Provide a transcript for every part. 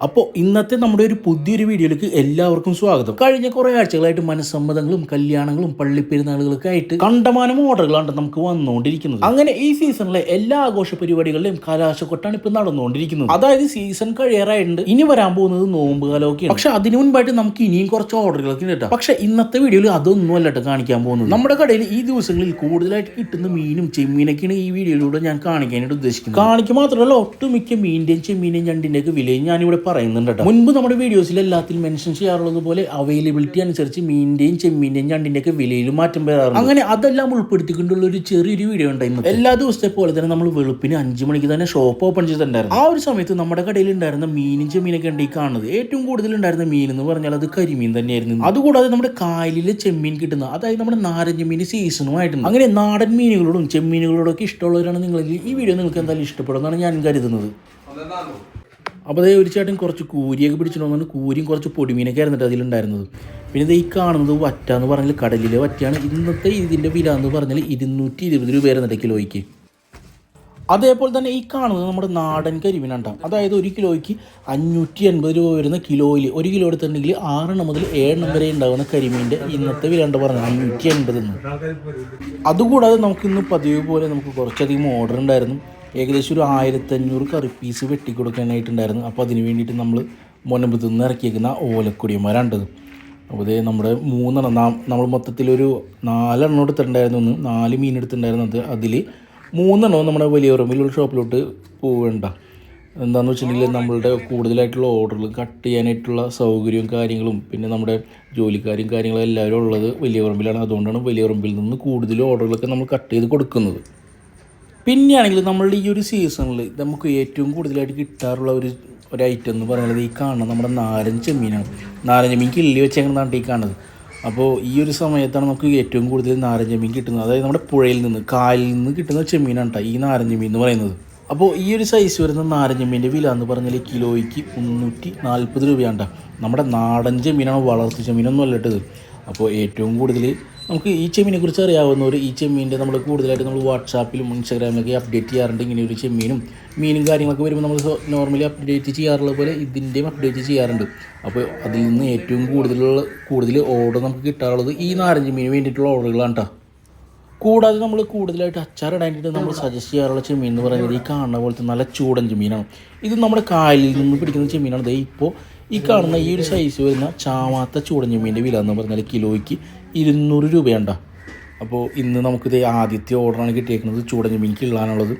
അപ്പോൾ ഇന്നത്തെ നമ്മുടെ ഒരു പുതിയൊരു വീഡിയോയിലേക്ക് എല്ലാവർക്കും സ്വാഗതം. കഴിഞ്ഞ കുറേ ആഴ്ചകളായിട്ട് മനസ്സമ്മതങ്ങളും കല്യാണങ്ങളും പള്ളിപ്പെരുന്നാളുകളൊക്കെ ആയിട്ട് കണ്ടമാനം ഓർഡറുകളാണ് നമുക്ക് വന്നുകൊണ്ടിരിക്കുന്നത്. അങ്ങനെ ഈ സീസണിലെ എല്ലാ ആഘോഷ പരിപാടികളിലും കലാശക്കൊട്ടാണ് ഇപ്പൊ നടന്നുകൊണ്ടിരിക്കുന്നത്. അതായത് സീസൺ കഴിയാറായിട്ടുണ്ട്, ഇനി വരാൻ പോകുന്നത് നോമ്പ് കാലമൊക്കെയാണ്. പക്ഷെ അതിനു മുൻപായിട്ട് നമുക്ക് ഇനിയും കുറച്ച് ഓർഡറുകളൊക്കെ ഉണ്ട് കേട്ടോ. പക്ഷെ ഇന്നത്തെ വീഡിയോയിൽ അതൊന്നും അല്ലട്ടോ കാണിക്കാൻ പോകുന്നത്. നമ്മുടെ കടയിൽ ഈ ദിവസങ്ങളിൽ കൂടുതലായിട്ട് കിട്ടുന്ന മീനും ചെമ്മീനൊക്കെയാണ് ഈ വീഡിയോയിലൂടെ ഞാൻ കാണിക്കാനായിട്ട് ഉദ്ദേശിക്കുന്നത്. കാണിക്കുക മാത്രമല്ല, ഒട്ടുമിക്ക മീനിന്റെയും ചെമ്മീനും ഞണ്ടിന്റെയൊക്കെ വിലയും ഞാനിവിടെ പറയുന്നുണ്ട് കേട്ടോ. മുൻപ് നമ്മുടെ വീഡിയോസിൽ എല്ലാത്തിലും മെൻഷൻ ചെയ്യാറുള്ളത് പോലെ അവൈലബിലിറ്റി അനുസരിച്ച് മീനിന്റെയും ചെമ്മീന്റെയും ഞണ്ടിന്റെ ഒക്കെ വിലയിൽ മാറ്റം വരാറുണ്ട്. അങ്ങനെ അതെല്ലാം ഉൾപ്പെടുത്തിക്കൊണ്ടുള്ള ഒരു ചെറിയൊരു വീഡിയോ ഉണ്ടായിരുന്നു. എല്ലാ ദിവസത്തെ പോലെ തന്നെ നമ്മൾ വെളുപ്പിന് 5 മണിക്ക് തന്നെ ഷോപ്പ് ഓപ്പൺ ചെയ്തിട്ടുണ്ടായിരുന്നു. ആ ഒരു സമയത്ത് നമ്മുടെ കടയിൽ ഉണ്ടായിരുന്ന മീനും ചെമ്മീനൊക്കെ ഉണ്ട് ഈ കാണുന്നത്. ഏറ്റവും കൂടുതൽ ഉണ്ടായിരുന്ന മീൻ എന്ന് പറഞ്ഞാൽ അത് കരിമീൻ തന്നെയായിരുന്നു. അതുകൂടാതെ നമ്മുടെ കായലിലെ ചെമ്മീൻ കിട്ടുന്ന, അതായത് നമ്മുടെ നാരങ്ങ മീൻ സീസണുമായിട്ടുണ്ട്. അങ്ങനെ നാടൻ മീനുകളോടും ചെമ്മീനുകളോടും ഒക്കെ ഇഷ്ടമുള്ളവരാണ് നിങ്ങൾ, ഈ വീഡിയോ നിങ്ങൾക്ക് എന്തായാലും ഇഷ്ടപ്പെടുമെന്നാണ് ഞാൻ കരുതുന്നത്. അപ്പോൾ അതേ ഒരു ചേട്ടൻ കുറച്ച് കൂരിയൊക്കെ പിടിച്ചിട്ടുണ്ടെന്ന്, കൂരിയും കുറച്ച് പൊടിമീനൊക്കെ ആയിരുന്നിട്ട് അതിലുണ്ടായിരുന്നത്. പിന്നെ ഇത് ഈ കാണുന്നത് വറ്റ എന്ന് പറഞ്ഞാൽ കടലിലെ വറ്റയാണ്. ഇന്നത്തെ ഇതിൻ്റെ വില എന്ന് പറഞ്ഞാൽ 220 രൂപ ആയിരുന്നിട്ട് കിലോയ്ക്ക്. അതേപോലെ തന്നെ ഈ കാണുന്നത് നമ്മുടെ നാടൻ കരിമീനാണ്. അതായത് 1 കിലോയ്ക്ക് 580 രൂപ വരുന്ന കിലോയിൽ 1 കിലോ എടുത്തിട്ടുണ്ടെങ്കിൽ 6 മുതൽ 7 വരെ ഉണ്ടാകുന്ന കരിമീൻ്റെ ഇന്നത്തെ വില ഉണ്ട് പറഞ്ഞത് 580. അതുകൂടാതെ നമുക്കിന്ന് പതിവ് പോലെ നമുക്ക് കുറച്ചധികം ഓർഡർ ഉണ്ടായിരുന്നു. ഏകദേശം ഒരു 1500 കറി പീസ് വെട്ടിക്കൊടുക്കാനായിട്ടുണ്ടായിരുന്നു. അപ്പോൾ അതിന് വേണ്ടിയിട്ട് നമ്മൾ മുനമ്പത്ത് നിന്ന് ഇറക്കിയേക്കുന്ന ഓലക്കൊടിയന്മാരാണ്ടത്. അപ്പോൾ ഇതേ നമ്മുടെ 3 നമ്മൾ മൊത്തത്തിലൊരു 4 എണ്ണം എടുത്തിട്ടുണ്ടായിരുന്നു. 4 മീൻ എടുത്തിട്ടുണ്ടായിരുന്നത് അതിൽ 3 എണ്ണവും നമ്മുടെ വലിയ വലിയൊരു ഷോപ്പിലോട്ട് പോവേണ്ട. എന്താണെന്ന് വെച്ചിട്ടുണ്ടെങ്കിൽ നമ്മളുടെ കൂടുതലായിട്ടുള്ള ഓർഡറുകൾ കട്ട് ചെയ്യാനായിട്ടുള്ള സൗകര്യവും കാര്യങ്ങളും പിന്നെ നമ്മുടെ ജോലിക്കാരും കാര്യങ്ങളും എല്ലാവരും ഉള്ളത് വലിയ പറമ്പിലാണ്. അതുകൊണ്ടാണ് വലിയ പറമ്പിൽ നിന്ന് കൂടുതൽ ഓർഡറുകളൊക്കെ നമ്മൾ കട്ട് ചെയ്ത് കൊടുക്കുന്നത്. പിന്നെയാണെങ്കിൽ നമ്മളുടെ ഈ ഒരു സീസണിൽ നമുക്ക് ഏറ്റവും കൂടുതലായിട്ട് കിട്ടാറുള്ള ഒരു ഐറ്റം എന്ന് പറയുന്നത് ഈ കാണുന്നത് നമ്മുടെ നാരൻ ചെമ്മീനാണ്. നാരൻ ചെമ്മീൻ കിള്ളി വെച്ചേക്കുന്നതാണ് ഈ കാണുന്നത്. അപ്പോൾ ഈ ഒരു സമയത്താണ് നമുക്ക് ഏറ്റവും കൂടുതൽ നാരൻ ചെമ്മീൻ കിട്ടുന്നത്. അതായത് നമ്മുടെ പുഴയിൽ നിന്ന് കായലിൽ നിന്ന് കിട്ടുന്ന ചെമ്മീനാണ് കേട്ടോ ഈ നാരൻ ചെമ്മീൻ എന്ന് പറയുന്നത്. അപ്പോൾ ഈ ഒരു സൈസ് വരുന്ന നാരൻ ചെമ്മീൻ്റെ വില എന്ന് പറഞ്ഞാൽ കിലോയ്ക്ക് 340 രൂപയാണ്. നമ്മുടെ നാടൻ ചെമ്മീനാണ്, വളർത്തു ചെമ്മീനൊന്നും അല്ലട്ടത്. അപ്പോൾ ഏറ്റവും കൂടുതൽ നമുക്ക് ഈ ചെമ്മീനെ കുറിച്ച് അറിയാവുന്നവർ ഈ ചെമ്മീൻ്റെ നമ്മൾ കൂടുതലായിട്ട് നമ്മൾ വാട്സാപ്പിലും ഇൻസ്റ്റാഗ്രാമിലൊക്കെ അപ്ഡേറ്റ് ചെയ്യാറുണ്ട്. ഇങ്ങനെ ഒരു മീനും കാര്യങ്ങളൊക്കെ വരുമ്പോൾ നമ്മൾ നോർമലി അപ്ഡേറ്റ് ചെയ്യാറുള്ള പോലെ ഇതിൻ്റെയും അപ്ഡേറ്റ് ചെയ്യാറുണ്ട്. അപ്പോൾ അതിൽ നിന്ന് ഏറ്റവും കൂടുതൽ ഓർഡർ നമുക്ക് കിട്ടാറുള്ളത് ഈ നാരഞ്ച് മീന് വേണ്ടിയിട്ടുള്ള ഓർഡറുകളാണ് കേട്ടോ. കൂടാതെ നമ്മൾ കൂടുതലായിട്ട് അച്ചാറിടാനായിട്ട് നമ്മൾ സജസ്റ്റ് ചെയ്യാറുള്ള ചെമ്മീൻ എന്ന് പറയുന്നത് ഈ കാണുന്ന പോലത്തെ നല്ല ചൂടൻ ചെമ്മീനാണ്. ഇത് നമ്മുടെ കായലിൽ നിന്ന് പിടിക്കുന്ന ചെമ്മീനാണ്. ഇപ്പോൾ ഈ കാണുന്ന ഈ ഒരു സൈസ് വരുന്ന ചാവാത്ത ചൂടൻ ചെമ്മീൻ്റെ വില എന്ന് പറഞ്ഞാൽ കിലോയ്ക്ക് 200 രൂപയാണ്. അപ്പോൾ ഇന്ന് നമുക്കിത് ആദ്യത്തെ ഓർഡറാണ് കിട്ടിയേക്കുന്നത് ചൂടൻ ചെമ്മീൻ കിള്ളാനുള്ളത്.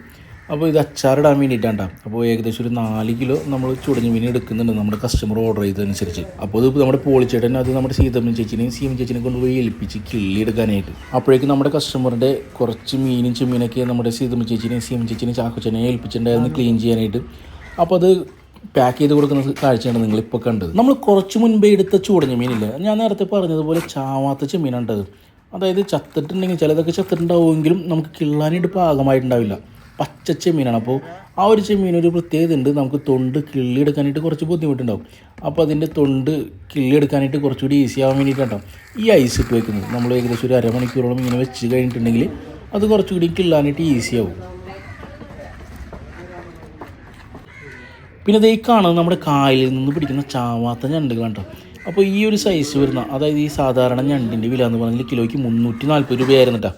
അപ്പോൾ ഇത് അച്ചാറിടാൻ വേണ്ടിയിട്ടാണ്. അപ്പോൾ ഏകദേശം ഒരു 4 കിലോ നമ്മൾ ചൂടൻ ചെമ്മീൻ എടുക്കുന്നുണ്ട് നമ്മുടെ കസ്റ്റമർ ഓർഡർ ചെയ്തതനുസരിച്ച്. അപ്പോൾ ഇത് നമ്മുടെ പോളിച്ചേട്ടൻ അത് നമ്മുടെ സീതമ്മൻ ചേച്ചിനെയും സീമൻ ചേച്ചിനെ കൊണ്ടുപോയി ഏൽപ്പിച്ച് കിള്ളി എടുക്കാനായിട്ട്. അപ്പോഴേക്കും നമ്മുടെ കസ്റ്റമറിൻ്റെ കുറച്ച് മീനും ചെമ്മീനൊക്കെ നമ്മുടെ സീതമ്മൻ ചേച്ചിനെയും സീമൻ ചേച്ചിനെയും ചാക്കോച്ചനെയും ഏൽപ്പിച്ചിട്ടുണ്ടായിരുന്നു ക്ലീൻ ചെയ്യാനായിട്ട്. അപ്പോൾ അത് പാക്ക് ചെയ്ത് കൊടുക്കുന്ന കാഴ്ചയാണ് നിങ്ങളിപ്പോൾ കണ്ടത്. നമ്മൾ കുറച്ച് മുൻപേ എടുത്ത ചൂടൻ ചെമ്മീനില്ല, ഞാൻ നേരത്തെ പറഞ്ഞതുപോലെ ചാവാത്ത ചെമ്മീനാണ്ടത്. അതായത് ചത്തിട്ടുണ്ടെങ്കിൽ ചിലതൊക്കെ ചത്തിട്ടുണ്ടാവുമെങ്കിലും നമുക്ക് കിള്ളാനായിട്ട് പാകമായിട്ടുണ്ടാവില്ല. പച്ച ചെമ്മീനാണ്. അപ്പോൾ ആ ഒരു ചെമ്മീനൊരു പ്രത്യേകത ഉണ്ട്, നമുക്ക് തൊണ്ട് കിള്ളിയെടുക്കാനായിട്ട് കുറച്ച് ബുദ്ധിമുട്ടുണ്ടാവും. അപ്പോൾ അതിൻ്റെ തൊണ്ട് കിള്ളിയെടുക്കാനായിട്ട് കുറച്ചുകൂടി ഈസി ആവാൻ വേണ്ടിയിട്ടാണ് ഈ ഐസ് ഇട്ട് വെക്കുന്നത്. നമ്മൾ ഏകദേശം ഒരു അരമണിക്കൂറോളം ഇങ്ങനെ വെച്ച് കഴിഞ്ഞിട്ടുണ്ടെങ്കിൽ അത് കുറച്ചുകൂടി കിള്ളാനായിട്ട് ഈസിയാവും. പിന്നെ ഇത് ഈ കാണുന്നത് നമ്മുടെ കായലിൽ നിന്ന് പിടിക്കുന്ന ചാവാത്ത ഞണ്ടുകളാണ് കേട്ടോ. അപ്പോൾ ഈ ഒരു സൈസ് വരുന്ന, അതായത് ഈ സാധാരണ ഞണ്ടിൻ്റെ വില എന്ന് പറഞ്ഞാൽ കിലോയ്ക്ക് 340 രൂപയായിരുന്നു കേട്ടോ.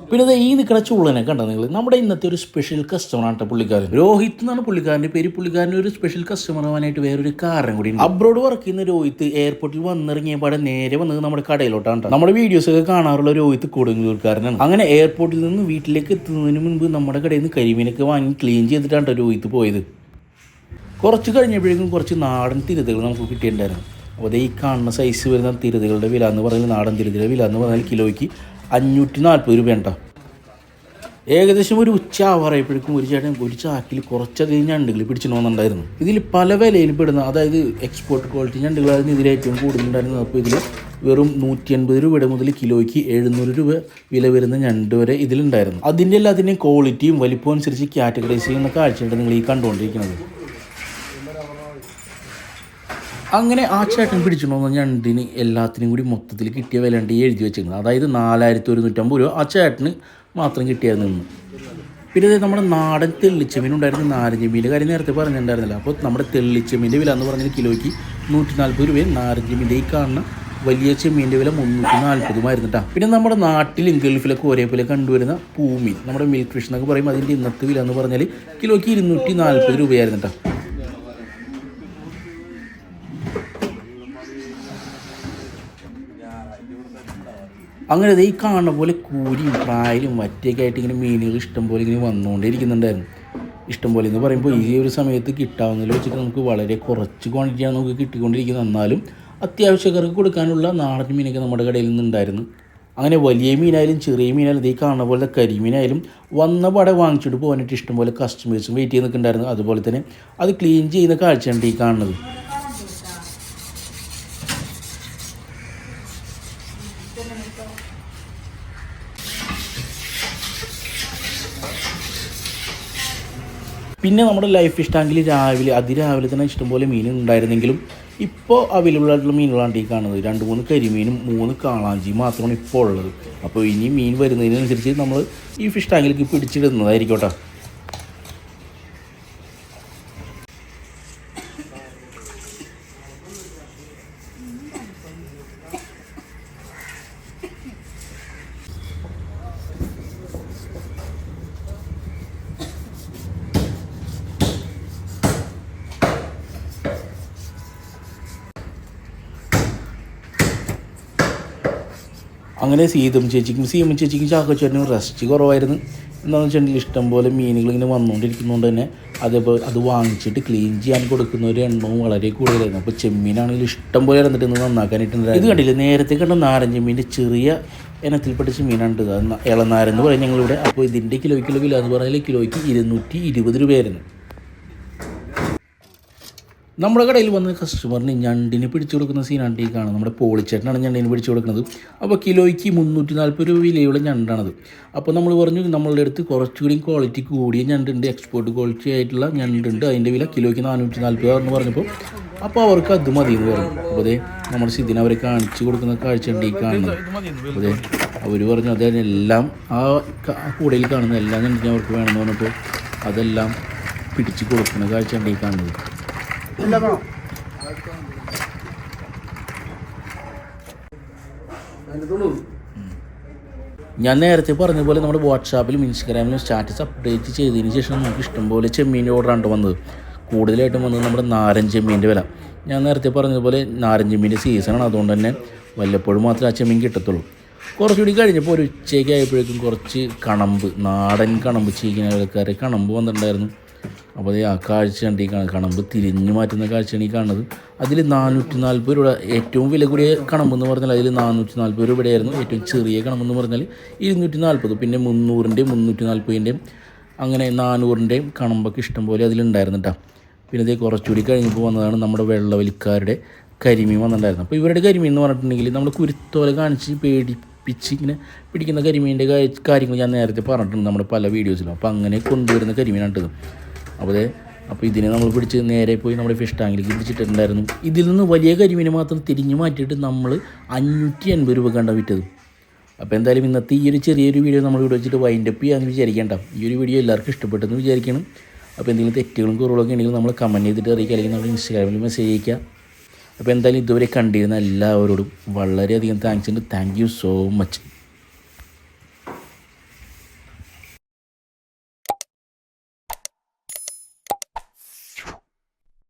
പിന്നെ ഇത് ഈ നിൽക്കുന്ന ചൂളനെ കണ്ടോ നിങ്ങൾ, നമ്മുടെ ഇന്നത്തെ ഒരു സ്പെഷ്യൽ കസ്റ്റമറാണ് കേട്ടോ പുള്ളിക്കാരൻ. രോഹിത് എന്നാണ് പുള്ളിക്കാരൻ്റെ പേര്. പുള്ളിക്കാരൻ്റെ ഒരു സ്പെഷ്യൽ കസ്റ്റമർ ആവാനായിട്ട് വേറൊരു കാരണം കൂടി ഉണ്ട്. അബ്രോഡ് വർക്ക് ചെയ്യുന്ന രോഹിത് എയർപോർട്ടിൽ വന്നിറങ്ങിയപാടെ നേരെ വന്നത് നമ്മുടെ കടയിലോട്ടാണ്. നമ്മുടെ വീഡിയോസൊക്കെ കാണാറുള്ള രോഹിത് കൊടുങ്ങല്ലൂർക്കാരനാണ്. അങ്ങനെ എയർപോർട്ടിൽ നിന്ന് വീട്ടിലേക്ക് എത്തുന്നതിന് മുൻപ് നമ്മുടെ കടയിൽ നിന്ന് കരിമീനൊക്കെ വാങ്ങി ക്ലീൻ ചെയ്തിട്ടാണ് കേട്ടോ രോഹിത് പോയത്. കുറച്ച് കഴിഞ്ഞപ്പോഴേക്കും കുറച്ച് നാടൻ തിരുതകൾ നമുക്ക് കിട്ടിയിട്ടുണ്ടായിരുന്നു. അപ്പോൾ അതേ ഈ കാണുന്ന സൈസ് വരുന്ന തിരുതകളുടെ വില എന്ന് പറഞ്ഞാൽ, നാടൻ തിരുതയുടെ വില എന്ന് പറഞ്ഞാൽ കിലോയ്ക്ക് 540 രൂപയാണ് കേട്ടോ. ഏകദേശം ഒരു ഉച്ച ആവാറായപ്പോഴേക്കും ഒരു ചേട്ടൻ ഒരു ചാക്കിൽ കുറച്ചധികം ഞണ്ടുകൾ പിടിച്ചിട്ട് വന്നിട്ടുണ്ടായിരുന്നു. ഇതിൽ പല വിലയിൽ പെടുന്ന, അതായത് എക്സ്പോർട്ട് ക്വാളിറ്റി ഞണ്ടുകളായിരുന്നു ഇതിൽ ഏറ്റവും കൂടുതലുണ്ടായിരുന്നത്. അപ്പോൾ ഇതിൽ വെറും 180 രൂപയുടെ മുതൽ കിലോയ്ക്ക് 700 രൂപ വില വരുന്ന ഞണ്ട് വരെ ഇതിലുണ്ടായിരുന്നു. അതിൻ്റെ എല്ലാത്തിൻ്റെയും ക്വാളിറ്റിയും വലിപ്പവും അനുസരിച്ച് കാറ്റഗറൈസ് ചെയ്യുന്ന കാഴ്ചയാണ് നിങ്ങൾ ഈ കണ്ടുകൊണ്ടിരിക്കുന്നത്. അങ്ങനെ ആ ചേട്ടൻ പിടിച്ചിട്ടുണ്ടോ ഞണ്ടിന് എല്ലാത്തിനും കൂടി മൊത്തത്തിൽ കിട്ടിയ വില എഴുതി വെച്ചിരുന്നത്. അതായത് 4150 രൂപ ആ ചേട്ടന് മാത്രം കിട്ടിയായിരുന്നു. പിന്നെ ഇത് നമ്മുടെ നാടൻ തെള്ളിച്ചെമ്മീൻ ഉണ്ടായിരുന്നു. നാരഞ്ചെമ്മീൻ്റെ കാര്യം നേരത്തെ പറഞ്ഞിട്ടുണ്ടായിരുന്നില്ല. അപ്പോൾ നമ്മുടെ തെള്ളിച്ചെമ്മീൻ്റെ വില എന്ന് പറഞ്ഞാൽ കിലോയ്ക്ക് 140 രൂപയും നാരഞ്ചെമ്മീൻ്റെ ഈ കാണുന്ന വലിയ ചെമ്മീൻ്റെ വില 340 കേട്ടോ. പിന്നെ നമ്മുടെ നാട്ടിലും ഗൾഫിലൊക്കെ ഒരേപോലെ കണ്ടുവരുന്ന പൂമീൻ, നമ്മുടെ മിൽക്ക് ഫിഷ് എന്നൊക്കെ പറയും, അതിൻ്റെ ഇന്നത്തെ വില എന്ന് പറഞ്ഞാൽ കിലോയ്ക്ക് 240 രൂപയായിരുന്നു കേട്ടോ. അങ്ങനെ ഈ കാണുന്ന പോലെ കൂരിയും പ്രായലും വറ്റയൊക്കെ ആയിട്ട് ഇങ്ങനെ മീനുകൾ ഇഷ്ടംപോലെ ഇങ്ങനെ വന്നുകൊണ്ടിരിക്കുന്നുണ്ടായിരുന്നു. ഇഷ്ടംപോലെ എന്ന് പറയുമ്പോൾ ഈ ഒരു സമയത്ത് കിട്ടാവുന്നതിൽ വെച്ചിട്ട് നമുക്ക് വളരെ കുറച്ച് ക്വാണ്ടിറ്റിയാണ് നമുക്ക് കിട്ടിക്കൊണ്ടിരിക്കുന്നത്. എന്നാലും അത്യാവശ്യക്കാർക്ക് കൊടുക്കാനുള്ള നാടൻ മീനൊക്കെ നമ്മുടെ കടയിൽ നിന്നുണ്ടായിരുന്നു. അങ്ങനെ വലിയ മീനായാലും ചെറിയ മീനായാലും ഈ കാണുന്ന പോലെ കരിമീനായാലും വന്ന പാടെ വാങ്ങിച്ചിട്ട് പോകാനായിട്ട് ഇഷ്ടംപോലെ കസ്റ്റമേഴ്സും വെയിറ്റ് ചെയ്ത് നിൽക്കുന്നുണ്ടായിരുന്നു. അതുപോലെ തന്നെ അത് ക്ലീൻ ചെയ്യുന്ന കാഴ്ചയാണ് ഈ കാണുന്നത്. പിന്നെ നമ്മുടെ ലൈഫ് ഫിഷ് ടാങ്കിൽ അതിരാവിലെ തന്നെ ഇഷ്ടംപോലെ മീൻ ഉണ്ടായിരുന്നെങ്കിലും ഇപ്പോൾ അവൈലബിൾ ആയിട്ടുള്ള മീനുകളാണ് ഈ കാണുന്നത്. 2-3 കരിമീനും 3 കാളാഞ്ചിയും മാത്രമാണ് ഇപ്പോൾ ഉള്ളത്. അപ്പോൾ ഇനി മീൻ വരുന്നതിനനുസരിച്ച് നമ്മൾ ഈ ഫിഷ് ടാങ്കിലേക്ക് പിടിച്ചിടുന്നതായിരിക്കും കേട്ടോ. അങ്ങനെ സീമൻ ചേച്ചിക്കും ചാക്കോച്ചേട്ടനും റെസ്റ്റ് കുറവായിരുന്നു. എന്താണെന്ന് വെച്ചിട്ടുണ്ടെങ്കിൽ ഇഷ്ടംപോലെ മീനുകൾ ഇങ്ങനെ വന്നുകൊണ്ടിരിക്കുന്നതുകൊണ്ട് തന്നെ അത് വാങ്ങിച്ചിട്ട് ക്ലീൻ ചെയ്യാൻ കൊടുക്കുന്ന ഒരു എണ്ണവും വളരെ കൂടുതലായിരുന്നു. അപ്പോൾ ചെമ്മീനാണെങ്കിൽ ഇഷ്ടംപോലെ ഇറന്നിട്ട് ഇന്ന് നന്നാക്കാനായിട്ടുണ്ടായിരുന്നു. ഇത് കണ്ടില്ല, നേരത്തെ കണ്ട നാരഞ്ചെമ്മീൻ്റെ ചെറിയ ഇനത്തിൽപ്പെട്ട ചെമ്മീനാണ്. അത് ഇളനാരെന്ന് പറയും ഞങ്ങളിവിടെ. അപ്പോൾ ഇതിൻ്റെ കിലോയ്ക്കുള്ള വില എന്ന് പറഞ്ഞാൽ കിലോയ്ക്ക് 220 രൂപയായിരുന്നു. നമ്മുടെ കടയിൽ വന്ന കസ്റ്റമറിന് ഞണ്ടിന് പിടിച്ചു കൊടുക്കുന്ന സീനാണ് ഈ കാണുന്നത്. നമ്മുടെ പോളിച്ചേട്ടനാണ് ഞണ്ടിന് പിടിച്ചു കൊടുക്കുന്നത്. അപ്പോൾ കിലോയ്ക്ക് 340 രൂപ വിലയുള്ള ഞണ്ടാണത്. അപ്പോൾ നമ്മൾ പറഞ്ഞു നമ്മളുടെ അടുത്ത് കുറച്ചുകൂടി ക്വാളിറ്റി കൂടിയ ഞണ്ടുണ്ട്, എക്സ്പോർട്ട് ക്വാളിറ്റി ആയിട്ടുള്ള ഞണ്ടുണ്ട്, അതിൻ്റെ വില കിലോയ്ക്ക് 440 എന്ന് പറഞ്ഞപ്പോൾ അപ്പോൾ അവർക്ക് അത് മതി എന്ന് പറഞ്ഞു. അപ്പോൾ അതേ നമ്മുടെ സിദിനെ അവരെ കാണിച്ചു കൊടുക്കുന്ന കാഴ്ചയുണ്ട് ഈ കാണുന്നത്. അതെ അവർ പറഞ്ഞു അതെല്ലാം ആ കൂടയിൽ കാണുന്ന എല്ലാം ഞണ്ടിന് അവർക്ക് വേണമെന്ന് പറഞ്ഞപ്പോൾ അതെല്ലാം പിടിച്ച് കൊടുക്കുന്ന കാഴ്ചയുണ്ട് ഈ കാണുന്നത്. ഞാൻ നേരത്തെ പറഞ്ഞ പോലെ നമ്മുടെ വാട്സാപ്പിലും ഇൻസ്റ്റാഗ്രാമിലും സ്റ്റാറ്റസ് അപ്ഡേറ്റ് ചെയ്തതിന് ശേഷം നമുക്ക് ഇഷ്ടംപോലെ ചെമ്മീൻ്റെ ഓർഡറാണ് വന്നത്. കൂടുതലായിട്ടും വന്നത് നമ്മുടെ നാരൻ ചെമ്മീൻ്റെ വില. ഞാൻ നേരത്തെ പറഞ്ഞതുപോലെ നാരൻ ചെമ്മീൻ്റെ സീസണാണ്, അതുകൊണ്ട് തന്നെ വല്ലപ്പോഴും മാത്രമേ ആ ചെമ്മീൻ കിട്ടത്തുള്ളൂ. കുറച്ചുകൂടി കഴിഞ്ഞപ്പോൾ ഒരു ഉച്ചയ്ക്ക് ആയപ്പോഴേക്കും കുറച്ച് കണമ്പ്, നാടൻ കണമ്പ് ചീക്കുന്ന ആൾക്കാരെ കണമ്പ് വന്നിട്ടുണ്ടായിരുന്നു. അപ്പോൾ ആ കാഴ്ച കണ്ട് ഈ കണമ്പ് തിരിഞ്ഞു മാറ്റുന്ന കാഴ്ചയാണ് ഈ കാണുന്നത്. അതിൽ 440 രൂപ, ഏറ്റവും വില കൂടിയ കണമ്പെന്ന് പറഞ്ഞാൽ അതിൽ 440 രൂപയായിരുന്നു. ഏറ്റവും ചെറിയ കണമ്പെന്ന് പറഞ്ഞാൽ 240. പിന്നെ 300-ൻ്റെയും 340-ൻ്റെയും അങ്ങനെ 400-ൻ്റെയും കണമ്പൊക്കെ ഇഷ്ടംപോലെ അതിലുണ്ടായിരുന്നു കേട്ടോ. പിന്നെ ഇത് കുറച്ചുകൂടി കഴിഞ്ഞപ്പോൾ വന്നതാണ് നമ്മുടെ വെള്ളവലിക്കാരുടെ കരിമീൻ വന്നിട്ടുണ്ടായിരുന്നു. അപ്പോൾ ഇവരുടെ കരിമീൻ എന്ന് പറഞ്ഞിട്ടുണ്ടെങ്കിൽ നമ്മൾ കുരുത്തോലെ കാണിച്ച് പേടിപ്പിച്ച് ഇങ്ങനെ പിടിക്കുന്ന കരിമീൻ്റെ കാര്യങ്ങൾ ഞാൻ നേരത്തെ പറഞ്ഞിട്ടുണ്ട് നമ്മുടെ പല വീഡിയോസിലും. അപ്പോൾ അങ്ങനെ കൊണ്ടുവരുന്ന കരിമീനാണിത്. അപ്പോൾ ഇതിനെ നമ്മൾ പിടിച്ച് നേരെ പോയി നമ്മുടെ ഫിഷ് ടാങ്കിലേക്ക് പിടിച്ചിട്ടുണ്ടായിരുന്നു. ഇതിൽ നിന്ന് വലിയ കരിമീനെ മാത്രം തിരിഞ്ഞു മാറ്റിയിട്ട് നമ്മൾ 580 രൂപ കണ്ട വിറ്റത്. അപ്പോൾ എന്തായാലും ഇന്നത്തെ ഈ ഒരു ചെറിയൊരു വീഡിയോ നമ്മൾ ഇവിടെ വെച്ചിട്ട് വൈൻഡപ്പ് ചെയ്യാമെന്ന് വിചാരിക്കേണ്ട. ഈ ഒരു വീഡിയോ എല്ലാവർക്കും ഇഷ്ടപ്പെട്ടെന്ന് വിചാരിക്കണം. അപ്പോൾ എന്തെങ്കിലും തെറ്റുകളും കുറവുകളൊക്കെ ഉണ്ടെങ്കിൽ നമ്മൾ കമൻറ്റ് ചെയ്തിട്ട് അറിയിക്കുക, അല്ലെങ്കിൽ നമ്മൾ ഇൻസ്റ്റാഗ്രാമിൽ മെസ്സേജ് അയക്കുക. അപ്പോൾ എന്തായാലും ഇതുവരെ കണ്ടിരുന്ന എല്ലാവരോടും വളരെയധികം താങ്ക്സ് ഉണ്ട്. Thank you so much.